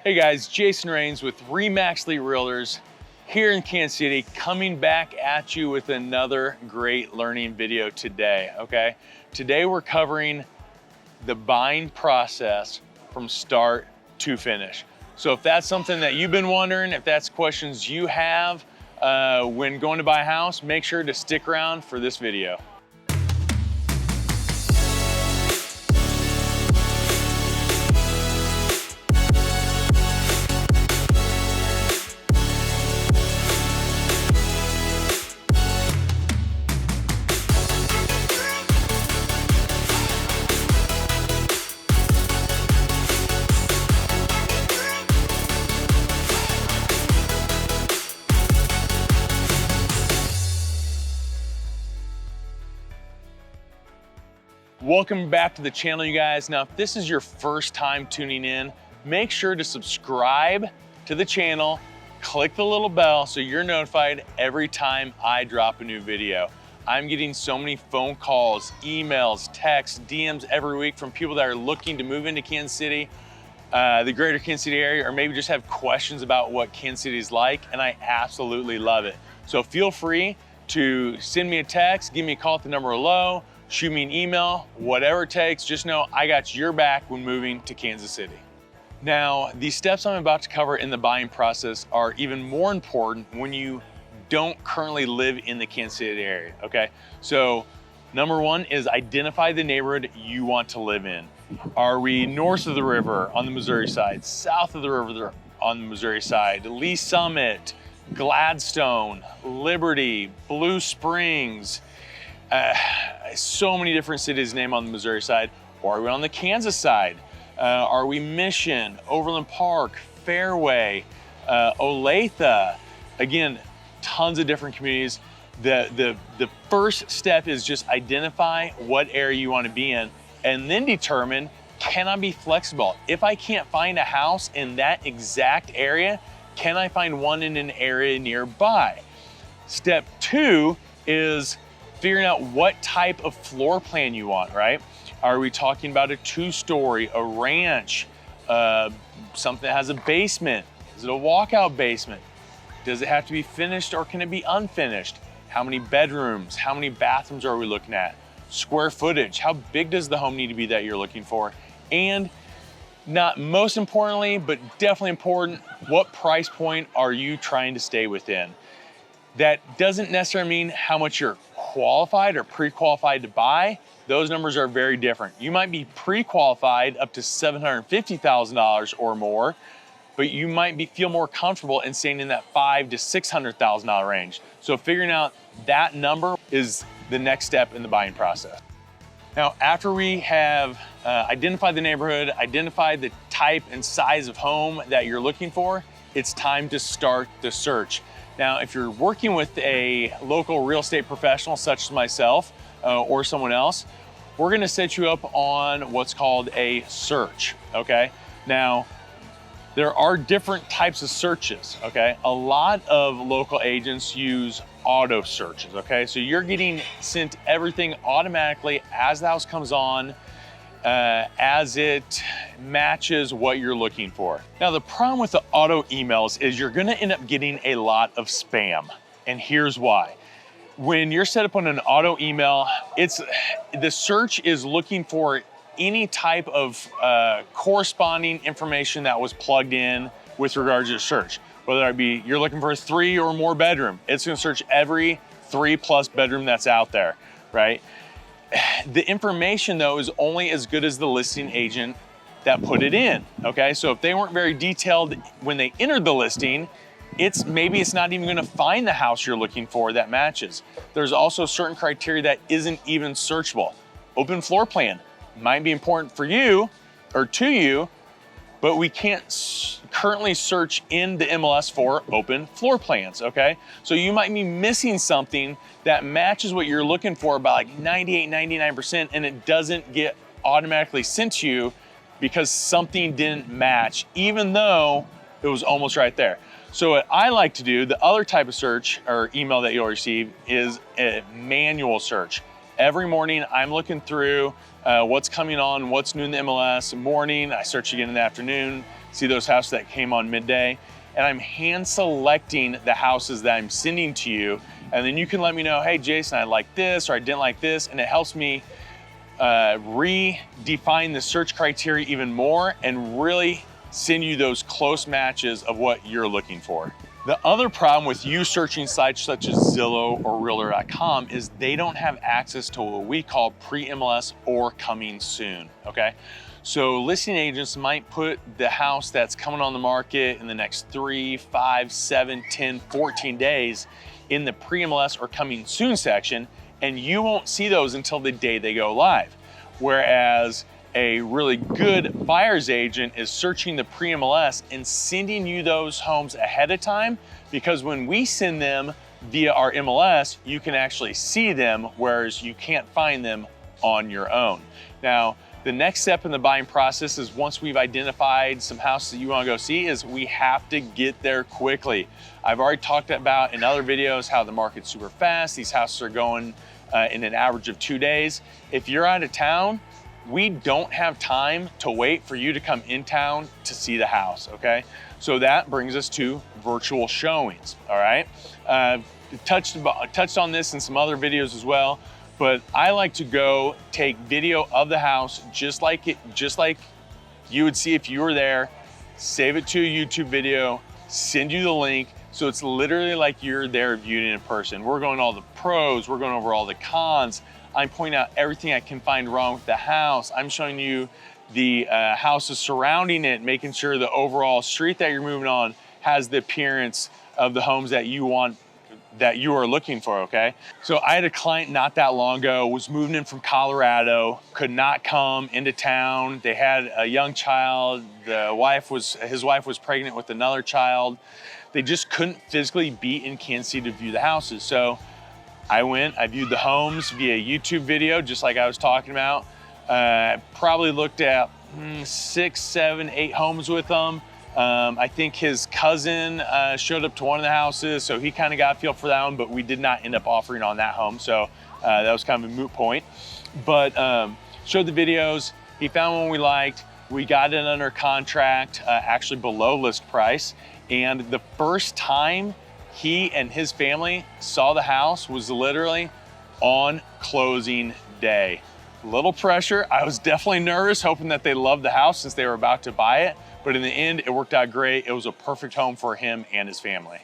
Hey guys, Jason Rains with RE/MAX Elite Realtors here in Kansas City, coming back at you with another great learning video today, okay? Today we're covering the buying process from start to finish. So if that's something that you've been wondering, if that's questions you have when going to buy a house, make sure to stick around for this video. Welcome back to the channel, you guys. Now, if this is your first time tuning in, make sure to subscribe to the channel, click the little bell so you're notified every time I drop a new video. I'm getting so many phone calls, emails, texts, DMs every week from people that are looking to move into Kansas City, the greater Kansas City area, or maybe just have questions about what Kansas City is like, and I absolutely love it. So feel free to send me a text, give me a call at the number below, shoot me an email, whatever it takes. Just know I got your back when moving to Kansas City. Now, the steps I'm about to cover in the buying process are even more important when you don't currently live in the Kansas City area, okay? So number one is identify the neighborhood you want to live in. Are we north of the river on the Missouri side, south of the river on the Missouri side, Lee Summit, Gladstone, Liberty, Blue Springs, so many different cities named on the Missouri side. Or are we on the Kansas side? Are we Mission, Overland Park, Fairway, Olathe? Again, tons of different communities. The first step is just identify what area you want to be in and then determine, can I be flexible? If I can't find a house in that exact area, can I find one in an area nearby? Step two is figuring out what type of floor plan you want, right? Are we talking about a 2-story, a ranch, something that has a basement? Is it a walkout basement? Does it have to be finished or can it be unfinished? How many bedrooms? How many bathrooms are we looking at? Square footage, how big does the home need to be that you're looking for? And not most importantly, but definitely important, what price point are you trying to stay within? That doesn't necessarily mean how much you're qualified or pre-qualified to buy. Those numbers are very different. You might be pre-qualified up to $750,000 or more, but you might feel more comfortable in staying in that $500,000 to $600,000 range. So figuring out that number is the next step in the buying process. Now, after we have identified the neighborhood, identified the type and size of home that you're looking for, it's time to start the search. Now, if you're working with a local real estate professional such as myself or someone else, we're gonna set you up on what's called a search, okay? Now, there are different types of searches, okay? A lot of local agents use auto searches, okay? So you're getting sent everything automatically as the house comes on, as it matches what you're looking for. Now, the problem with the auto emails is you're gonna end up getting a lot of spam, and here's why. When you're set up on an auto email, the search is looking for any type of corresponding information that was plugged in with regards to your search. Whether it be you're looking for a 3 or more bedroom, it's gonna search every 3+ bedroom that's out there, right? The information though is only as good as the listing agent that put it in, okay? So if they weren't very detailed when they entered the listing, maybe it's not even gonna find the house you're looking for that matches. There's also certain criteria that isn't even searchable. Open floor plan might be important for you or to you, but we can't currently search in the MLS for open floor plans, okay? So you might be missing something that matches what you're looking for by like 98, 99%, and it doesn't get automatically sent to you because something didn't match, even though it was almost right there. So what I like to do, the other type of search or email that you'll receive is a manual search. Every morning I'm looking through what's coming on, what's new in the MLS. Morning, I search again in the afternoon, See those houses that came on midday? And I'm hand selecting the houses that I'm sending to you. And then you can let me know, hey, Jason, I like this or I didn't like this. And it helps me redefine the search criteria even more and really send you those close matches of what you're looking for. The other problem with you searching sites such as Zillow or Realtor.com is they don't have access to what we call pre-MLS or coming soon, okay? So listing agents might put the house that's coming on the market in the next 3, 5, 7, 10, 14 days in the pre-MLS or coming soon section, and you won't see those until the day they go live. Whereas a really good buyer's agent is searching the pre-MLS and sending you those homes ahead of time, because when we send them via our MLS, you can actually see them, whereas you can't find them on your own. Now, the next step in the buying process is once we've identified some houses that you want to go see is we have to get there quickly. I've already talked about in other videos how the market's super fast. These houses are going in an average of 2 days. If you're out of town, we don't have time to wait for you to come in town to see the house, okay? So that brings us to virtual showings, all right? Touched on this in some other videos as well, but I like to go take video of the house just like you would see if you were there, save it to a YouTube video, send you the link, so it's literally like you're there viewing it in person. We're going all the pros, we're going over all the cons, I'm pointing out everything I can find wrong with the house. I'm showing you the houses surrounding it, making sure the overall street that you're moving on has the appearance of the homes that you want, that you are looking for, okay? So I had a client not that long ago, was moving in from Colorado, could not come into town. They had a young child. His wife was pregnant with another child. They just couldn't physically be in Kansas City to view the houses. So I viewed the homes via YouTube video, just like I was talking about. Probably looked at 6, 7, 8 homes with them. I think his cousin showed up to one of the houses, so he kind of got a feel for that one, but we did not end up offering on that home. So that was kind of a moot point. But showed the videos, he found one we liked. We got it under contract, actually below list price. And the first time he and his family saw the house was literally on closing day. Little pressure. I was definitely nervous, hoping that they loved the house since they were about to buy it. But in the end, it worked out great. It was a perfect home for him and his family.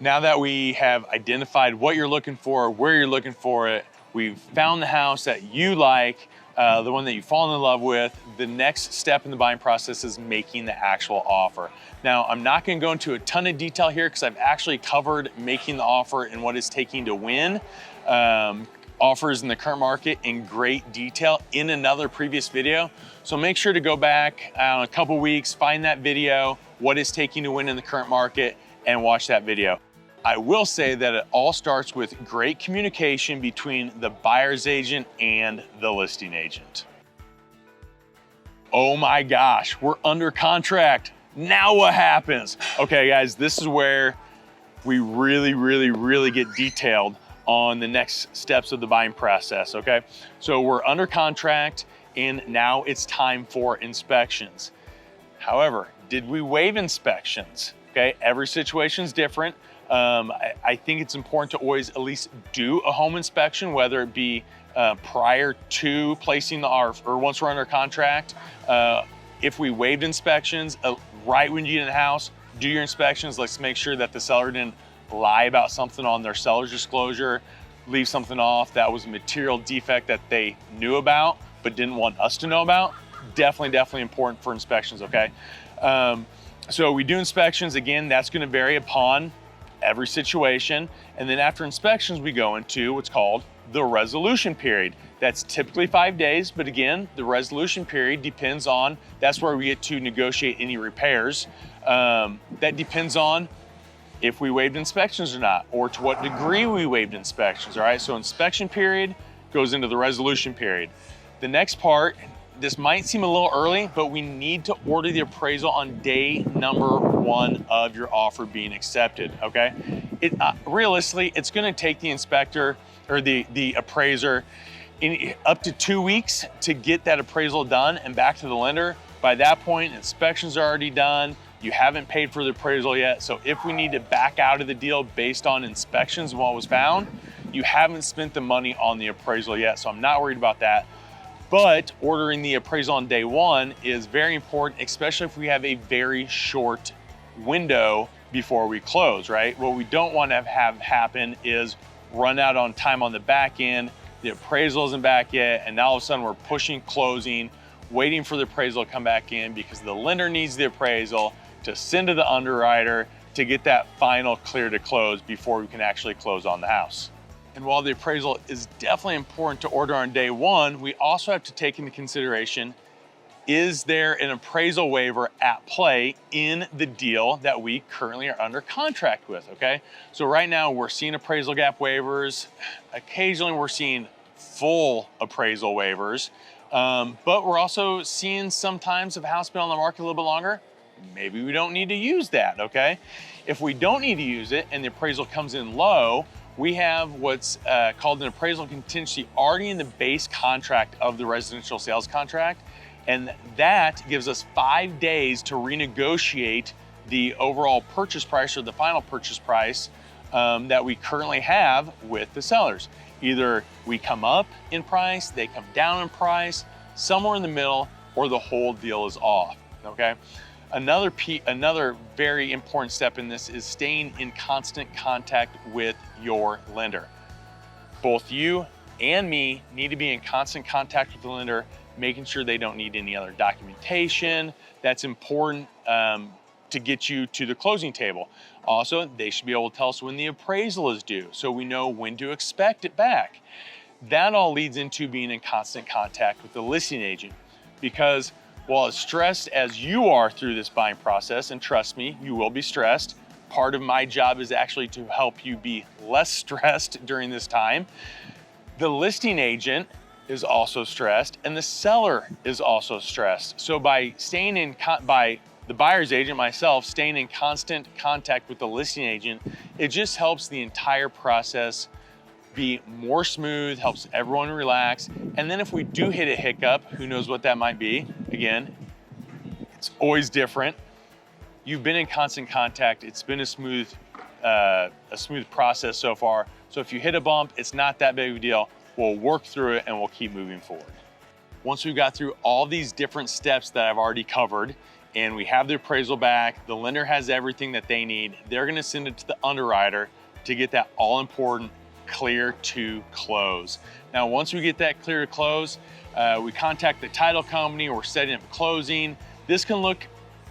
Now that we have identified what you're looking for, where you're looking for it, we've found the house that you like, the one that you've fallen in love with, the next step in the buying process is making the actual offer. Now, I'm not gonna go into a ton of detail here because I've actually covered making the offer and what it's taking to win offers in the current market in great detail in another previous video. So make sure to go back a couple weeks, find that video, what it's taking to win in the current market, and watch that video. I will say that it all starts with great communication between the buyer's agent and the listing agent. Oh my gosh, we're under contract. Now what happens? Okay guys, this is where we really get detailed on the next steps of the buying process, okay? So we're under contract and now it's time for inspections. However, did we waive inspections? Okay, every situation is different. I think it's important to always at least do a home inspection, whether it be prior to placing the offer or once we're under contract. If we waived inspections, right when you get in the house, do your inspections. Let's make sure that the seller didn't lie about something on their seller's disclosure, leave something off that was a material defect that they knew about but didn't want us to know about. Definitely important for inspections, okay? So we do inspections. Again, that's gonna vary upon every situation. And then after inspections, we go into what's called the resolution period. That's typically 5 days, but again, the resolution period depends on, that's where we get to negotiate any repairs. That depends on if we waived inspections or not, or to what degree we waived inspections, all right? So inspection period goes into the resolution period. The next part, this might seem a little early, but we need to order the appraisal on day number 1 of your offer being accepted, okay? Realistically, it's gonna take the inspector or the appraiser up to 2 weeks to get that appraisal done and back to the lender. By By that point, inspections are already done. You haven't paid for the appraisal yet. So if we need to back out of the deal based on inspections and what was found, you haven't spent the money on the appraisal yet. So I'm not worried about that. But ordering the appraisal on day one is very important, especially if we have a very short window before we close, right? What we don't want to have happen is run out on time on the back end, the appraisal isn't back yet, and now all of a sudden we're pushing closing, waiting for the appraisal to come back in because the lender needs the appraisal to send to the underwriter to get that final clear to close before we can actually close on the house. And while the appraisal is definitely important to order on day one, we also have to take into consideration, is there an appraisal waiver at play in the deal that we currently are under contract with, okay? So right now we're seeing appraisal gap waivers. Occasionally we're seeing full appraisal waivers, but we're also seeing sometimes if a house been on the market a little bit longer, maybe we don't need to use that, okay? If we don't need to use it and the appraisal comes in low, we have what's called an appraisal contingency already in the base contract of the residential sales contract. And that gives us 5 days to renegotiate the overall purchase price or the final purchase price that we currently have with the sellers. Either we come up in price, they come down in price, somewhere in the middle, or the whole deal is off, okay? Another very important step in this is staying in constant contact with your lender. Both you and me need to be in constant contact with the lender, making sure they don't need any other documentation. That's important to get you to the closing table. Also, they should be able to tell us when the appraisal is due so we know when to expect it back. That all leads into being in constant contact with the listing agent, because while as stressed as you are through this buying process, and trust me, you will be stressed, part of my job is actually to help you be less stressed during this time. The listing agent is also stressed and the seller is also stressed. So by the buyer's agent, myself, staying in constant contact with the listing agent, it just helps the entire process be more smooth, helps everyone relax. And then if we do hit a hiccup, who knows what that might be? Again, it's always different. You've been in constant contact. It's been a smooth process so far. So if you hit a bump, it's not that big of a deal. We'll work through it and we'll keep moving forward. Once we've got through all these different steps that I've already covered and we have the appraisal back, the lender has everything that they need, they're gonna send it to the underwriter to get that all important clear to close. Now, once we get that clear to close, we contact the title company, we're setting up closing. This can look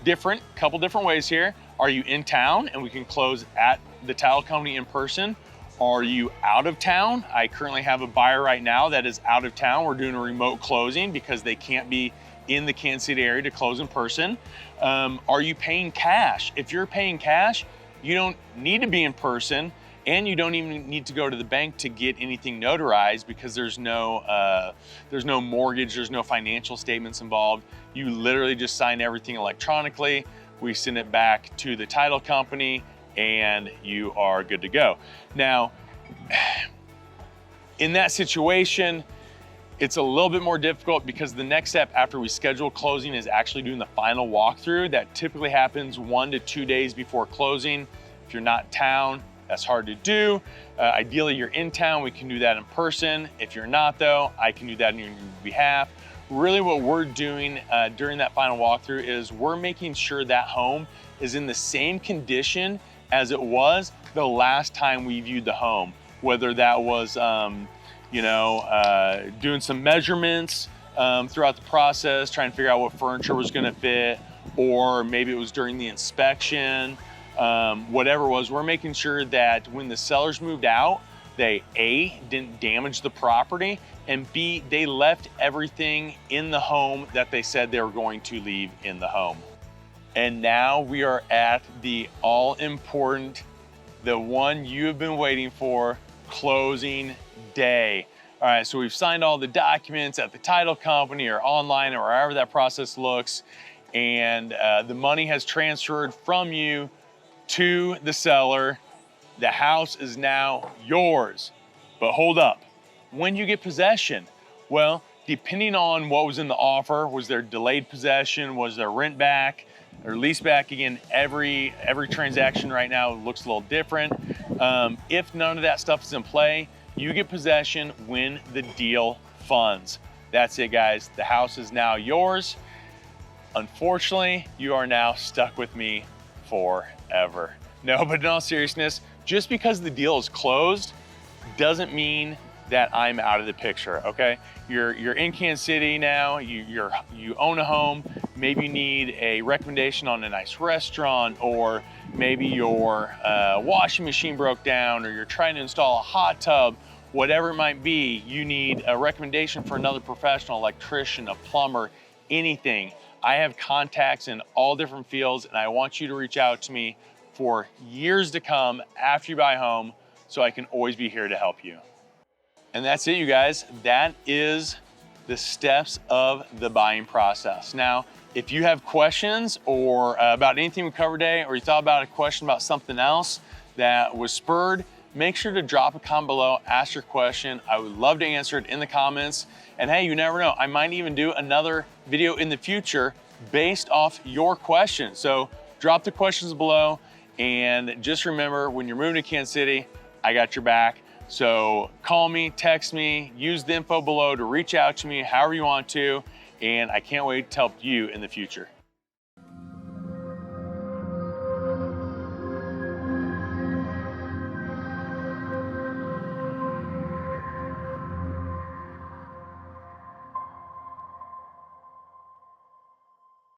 different, a couple different ways here. Are you in town and we can close at the title company in person? Are you out of town? I currently have a buyer right now that is out of town. We're doing a remote closing because they can't be in the Kansas City area to close in person. Are you paying cash? If you're paying cash, you don't need to be in person, and you don't even need to go to the bank to get anything notarized because there's no mortgage, there's no financial statements involved. You literally just sign everything electronically. We send it back to the title company and you are good to go. Now, in that situation, it's a little bit more difficult because the next step after we schedule closing is actually doing the final walkthrough. That typically happens 1 to 2 days before closing. If you're not in town, that's hard to do. Ideally, you're in town, we can do that in person. If you're not though, I can do that on your behalf. Really what we're doing during that final walkthrough is we're making sure that home is in the same condition as it was the last time we viewed the home. Whether that was, doing some measurements throughout the process, trying to figure out what furniture was gonna fit, or maybe it was during the inspection. Whatever it was, we're making sure that when the sellers moved out, they A, didn't damage the property, and B, they left everything in the home that they said they were going to leave in the home. And now we are at the all-important, the one you have been waiting for, closing day. All right, so we've signed all the documents at the title company or online or wherever that process looks, and the money has transferred from you to the seller. The house is now yours. But hold up, when you get possession? Well, depending on what was in the offer, was there delayed possession, was there rent back or lease back? Again, every transaction right now looks a little different. If none of that stuff is in play, you get possession when the deal funds. That's it, guys. The house is now yours. Unfortunately, you are now stuck with me forever. No, but in all seriousness, just because the deal is closed doesn't mean that I'm out of the picture, okay? You're in Kansas City now, you own a home, maybe you need a recommendation on a nice restaurant, or maybe your washing machine broke down, or you're trying to install a hot tub, whatever it might be, you need a recommendation for another professional, electrician, a plumber, anything. I have contacts in all different fields, and I want you to reach out to me for years to come after you buy a home, so I can always be here to help you. And that's it, you guys. That is the steps of the buying process. Now, if you have questions or about anything we covered today, or you thought about a question about something else that was spurred, make sure to drop a comment below, ask your question. I would love to answer it in the comments. And hey, you never know, I might even do another video in the future based off your questions. So drop the questions below, and just remember, when you're moving to Kansas City, I got your back. So call me, text me, use the info below to reach out to me however you want to, and I can't wait to help you in the future.